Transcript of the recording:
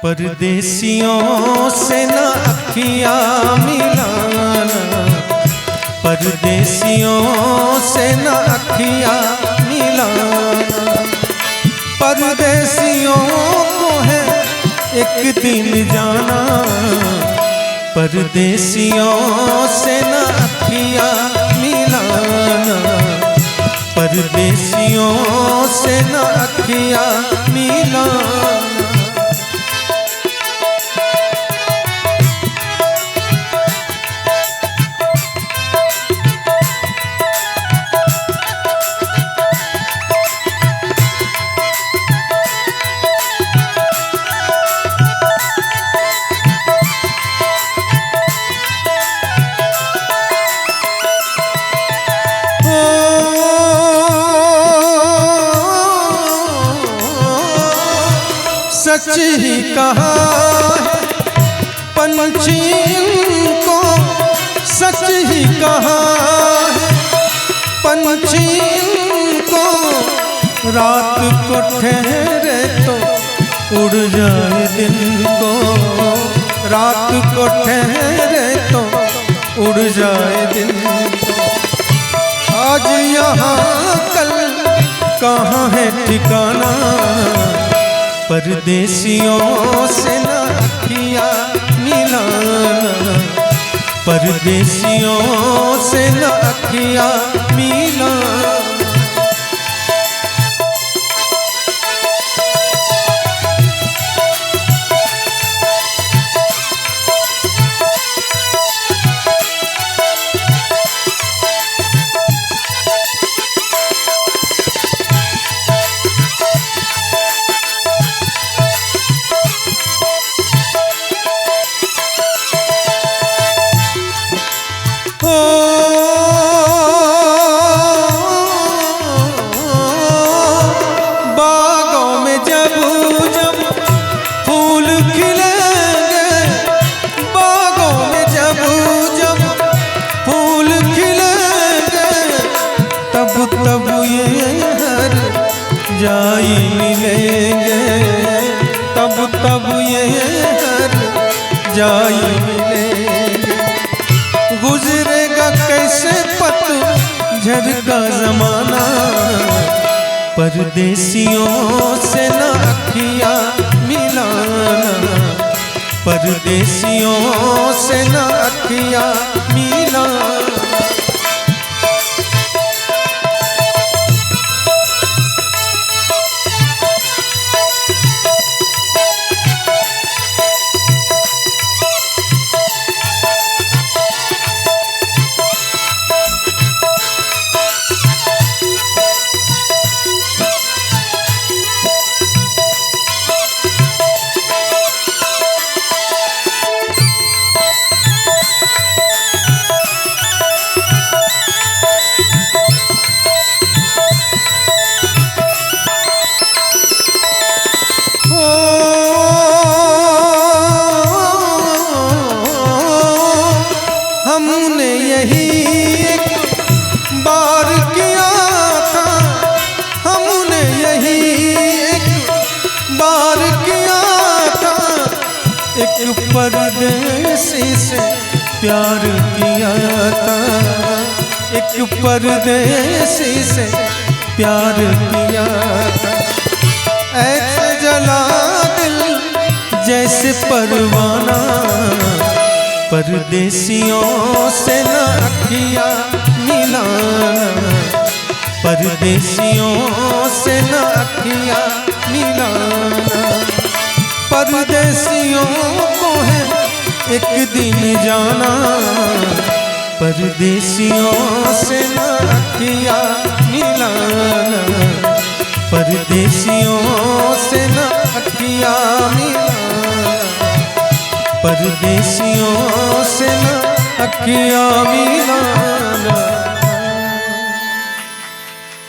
परदेसियों से न अखियाँ मिलाना, परदेसियों से न अखियाँ मिलाना। परदेसियों को है एक दिन जाना, परदेसियों से न अखियाँ मिलाना, परदेसियों से न अखियाँ मिलाना। सच ही कहा है पंछी को, सच ही कहा है पंछी को, रात को ठहरे तो उड़ जाए दिन को, रात को ठहरे तो उड़ जाए दिन को। आज यहाँ कल कहाँ है ठिकाना, परदेसियों से न अखियाँ मिलाना, परदेसियों से न अखियाँ मिलाना। बागों में जब जब फूल खिलेंगे, बागों में जब जब फूल खिलेंगे, तब तब ये हर जाई मिलेंगे, तब तब ये हर जाई मिलेंगे। गुजरेगा कैसे पतझड़ का जमाना, परदेसियों से न अखियाँ मिलाना, परदेसियों से न अखियाँ मिलाना। हमने यही एक बार किया था, हमने यही एक बार किया था, एक परदेसी से प्यार किया था, एक परदेसी से प्यार किया था। ऐसे जला दिल जैसे परवाना, परदेसियों से न अखियाँ मिलाना, परदेसियों से न अखियाँ मिलाना। परदेसियों को है एक दिन जाना, परदेसियों से न अखियाँ मिलाना, परदेसियों से न अखियाँ मिलाना, परदेसियों से न अखियाँ मिलाना।